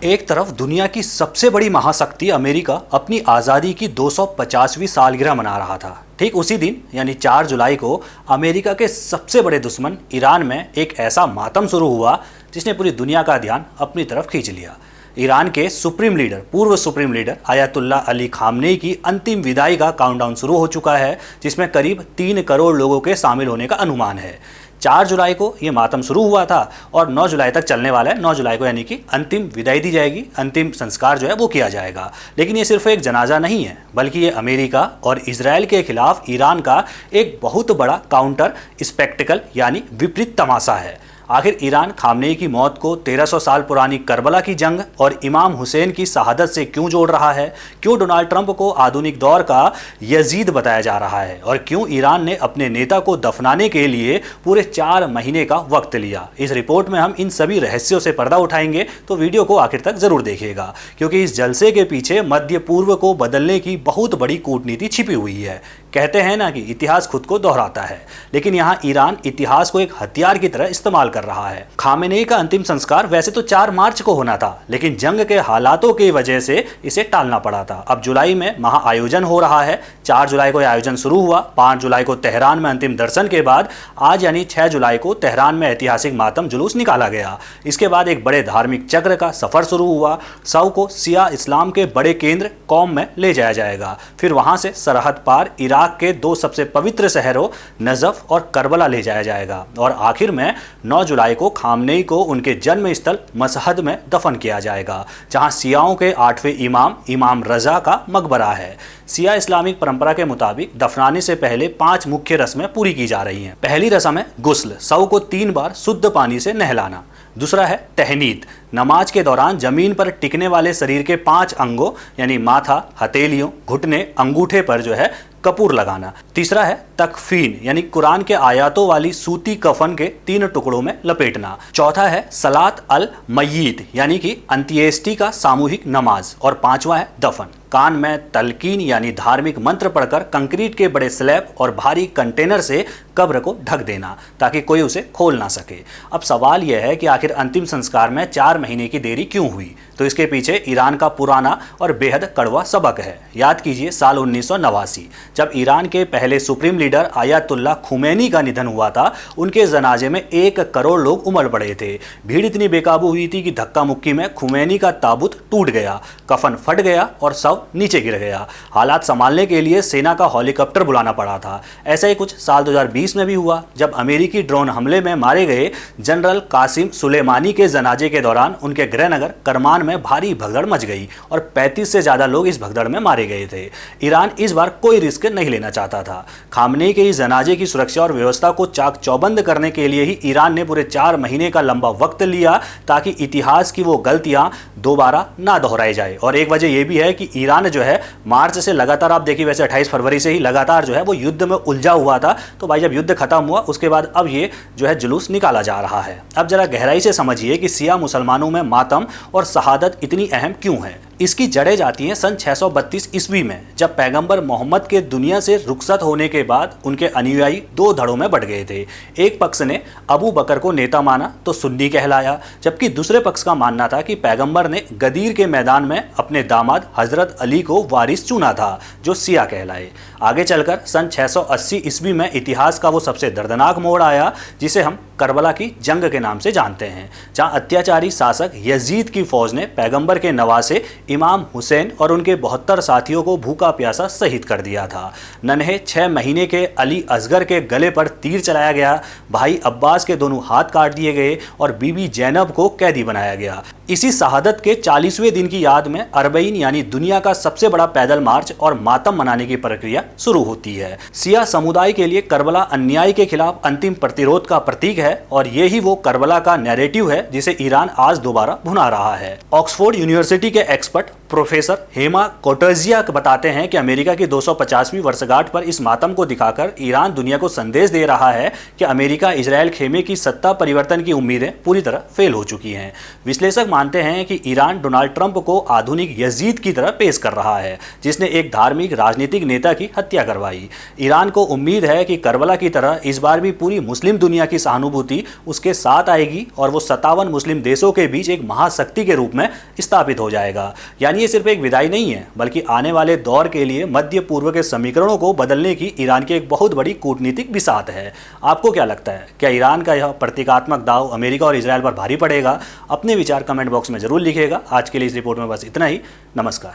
एक तरफ दुनिया की सबसे बड़ी महाशक्ति अमेरिका अपनी आज़ादी की 250वीं सालगिरह मना रहा था। ठीक उसी दिन यानी 4 जुलाई को अमेरिका के सबसे बड़े दुश्मन ईरान में एक ऐसा मातम शुरू हुआ जिसने पूरी दुनिया का ध्यान अपनी तरफ खींच लिया। ईरान के पूर्व supreme leader Ayatollah Ali Khamenei की अंतिम विदाई का काउंटडाउन शुरू हो चुका है, जिसमें करीब 3 करोड़ लोगों के शामिल होने का अनुमान है। 4 जुलाई को ये मातम शुरू हुआ था और 9 जुलाई तक चलने वाला है। 9 जुलाई को यानी कि अंतिम विदाई दी जाएगी, अंतिम संस्कार जो है वो किया जाएगा। लेकिन ये सिर्फ एक जनाजा नहीं है, बल्कि ये अमेरिका और इजराइल के खिलाफ ईरान का एक बहुत बड़ा काउंटर स्पेक्टिकल यानी विपरीत तमाशा है। आखिर ईरान खामनेई की मौत को 1300 साल पुरानी करबला की जंग और इमाम हुसैन की शहादत से क्यों जोड़ रहा है? क्यों डोनाल्ड ट्रंप को आधुनिक दौर का यजीद बताया जा रहा है? और क्यों ईरान ने अपने नेता को दफनाने के लिए पूरे 4 महीने का वक्त लिया? इस रिपोर्ट में हम इन सभी रहस्यों से पर्दा उठाएंगे, तो वीडियो को आखिर तक जरूर देखिएगा, क्योंकि इस जलसे के पीछे मध्य पूर्व को बदलने की बहुत बड़ी कूटनीति छिपी हुई है। कहते हैं ना कि इतिहास खुद को दोहराता है, लेकिन यहाँ ईरान इतिहास को एक हथियार की तरह इस्तेमाल कर रहा है। खामेनेई का अंतिम संस्कार वैसे तो 4 मार्च को होना था, लेकिन जंग के हालातों की वजह से इसे टालना पड़ा था। अब जुलाई में महाआयोजन हो रहा है। 4 जुलाई को यह आयोजन शुरू हुआ। 5 जुलाई को तेहरान में अंतिम दर्शन के बाद आज यानी 6 जुलाई को तेहरान में ऐतिहासिक मातम जुलूस निकाला गया। इसके बाद एक बड़े धार्मिक चक्र का सफर शुरू हुआ। शव को शिया इस्लाम के बड़े केंद्र कौम में ले जाया जाएगा। फिर वहां से सरहद पार इराक के 2 सबसे पवित्र शहरों नजफ और करबला ले जाया जाएगा। और आखिर में 9 जुलाई को खामनेई को उनके जन्म स्थल मशहद में दफन किया जाएगा, जहां शियाओं के 8वें इमाम रजा का मकबरा है। शिया इस्लामिक परंपरा के मुताबिक दफनाने से पहले 5 मुख्य रस्में पूरी की जा रही हैं। पहली रस्म है गुस्ल, शव को 3 बार शुद्ध पानी से नहलाना। दूसरा है तहनीत, नमाज के दौरान जमीन पर टिकने वाले शरीर के 5 अंगों यानी माथा, हथेलियों, घुटने, अंगूठे पर जो है कपूर लगाना। तीसरा है तकफीन यानी कुरान के आयातों वाली सूती कफन के 3 टुकड़ों में लपेटना। चौथा है सलात अल मय्यित यानी कि अंत्येष्टि का सामूहिक नमाज। और 5वां है दफन, कान में तलकीन यानी धार्मिक मंत्र पढ़कर कंक्रीट के बड़े स्लैब और भारी कंटेनर से कब्र को ढक देना ताकि कोई उसे खोल ना सके। अब सवाल यह है कि आखिर अंतिम संस्कार में 4 महीने की देरी क्यों हुई? तो इसके पीछे ईरान का पुराना और बेहद कड़वा सबक है। याद कीजिए साल 1989 जब ईरान के पहले सुप्रीम लीडर आयतुल्लाह खुमैनी का निधन हुआ था। उनके जनाजे में 1 करोड़ लोग उमड़ पड़े थे। भीड़ इतनी बेकाबू हुई थी कि धक्का मुक्की में खुमैनी का ताबूत टूट गया, कफन फट गया और शव नीचे गिर गया। हालात संभालने के लिए सेना का हेलीकॉप्टर बुलाना पड़ा था। ऐसा ही कुछ साल 2020 में भी हुआ, जब अमेरिकी ड्रोन हमले में मारे गए जनरल कासिम सुलेमानी के जनाजे के दौरान उनके गृहनगर करमान में भारी भगदड़ मच गई और 35 से ज्यादा लोग इस भगदड़ में मारे गए थे। ईरान इस बार कोई रिस्क नहीं लेना चाहता था। खामनेई के इस जनाजे की सुरक्षा और व्यवस्था को चाक चौबंद करने के लिए ही ईरान ने पूरे 4 महीने का लंबा वक्त लिया, ताकि इतिहास की वो गलतियां दोबारा ना दोहराई जाए। और एक वजह यह भी है कि ईरान जो है मार्च से लगातार, आप देखिए वैसे 28 फरवरी से ही लगातार जो है वो युद्ध में उलझा हुआ था। तो भाई जब युद्ध खत्म हुआ उसके बाद अब ये जो है जुलूस निकाला जा रहा है। अब जरा गहराई से समझिए कि शिया मुसलमानों में मातम और शहादत इतनी अहम क्यों है। इसकी जड़ें जाती हैं सन 632 ईस्वी में, जब पैगंबर मोहम्मद के दुनिया से रुखसत होने के बाद उनके अनुयायी 2 धड़ों में बट गए थे। एक पक्ष ने अबू बकर को नेता माना तो सुन्नी कहलाया, जबकि दूसरे पक्ष का मानना था कि पैगंबर ने गदीर के मैदान में अपने दामाद हजरत अली को वारिस चुना था, जो शिया कहलाए। आगे चलकर सन 680 ईस्वी में इतिहास का वो सबसे दर्दनाक मोड़ आया जिसे हम करबला की जंग के नाम से जानते हैं, जहां अत्याचारी शासक यजीद की फौज ने पैगंबर के नवासे इमाम हुसैन और उनके 72 साथियों को भूखा प्यासा शहीद कर दिया था। नन्हे 6 महीने के अली असगर के गले पर तीर चलाया गया, भाई अब्बास के दोनों हाथ काट दिए गए और बीबी जैनब को कैदी बनाया गया। इसी शहादत के 40वें दिन की याद में अरबईन यानी दुनिया का सबसे बड़ा पैदल मार्च और मातम मनाने की प्रक्रिया शुरू होती है। शिया समुदाय के लिए करबला अन्याय के खिलाफ अंतिम प्रतिरोध का प्रतीक है और यही वो करबला का नैरेटिव है जिसे ईरान आज दोबारा भुना रहा है। ऑक्सफोर्ड यूनिवर्सिटी के एक्सपर्ट प्रोफेसर हेमा कोटजिया बताते हैं कि अमेरिका की 250वीं वर्षगांठ पर इस मातम को दिखाकर ईरान दुनिया को संदेश दे रहा है कि अमेरिका इजरायल खेमे की सत्ता परिवर्तन की उम्मीदें पूरी तरह फेल हो चुकी हैं। विश्लेषक मानते हैं कि ईरान डोनाल्ड ट्रंप को आधुनिक यजीद की तरह पेश कर रहा है, जिसने एक धार्मिक राजनीतिक नेता की हत्या करवाई। ईरान को उम्मीद है कि करबला की तरह इस बार भी पूरी मुस्लिम दुनिया की सहानुभूति उसके साथ आएगी और वो 57 मुस्लिम देशों के बीच एक महाशक्ति के रूप में स्थापित हो जाएगा। यानी ये सिर्फ एक विदाई नहीं है, बल्कि आने वाले दौर के लिए मध्य पूर्व के समीकरणों को बदलने की ईरान की एक बहुत बड़ी कूटनीतिक बिसात है। आपको क्या लगता है, क्या ईरान का यह प्रतीकात्मक दाव अमेरिका और इजरायल पर भारी पड़ेगा? अपने विचार कमेंट बॉक्स में जरूर लिखिएगा। आज के लिए इस रिपोर्ट में बस इतना ही। नमस्कार।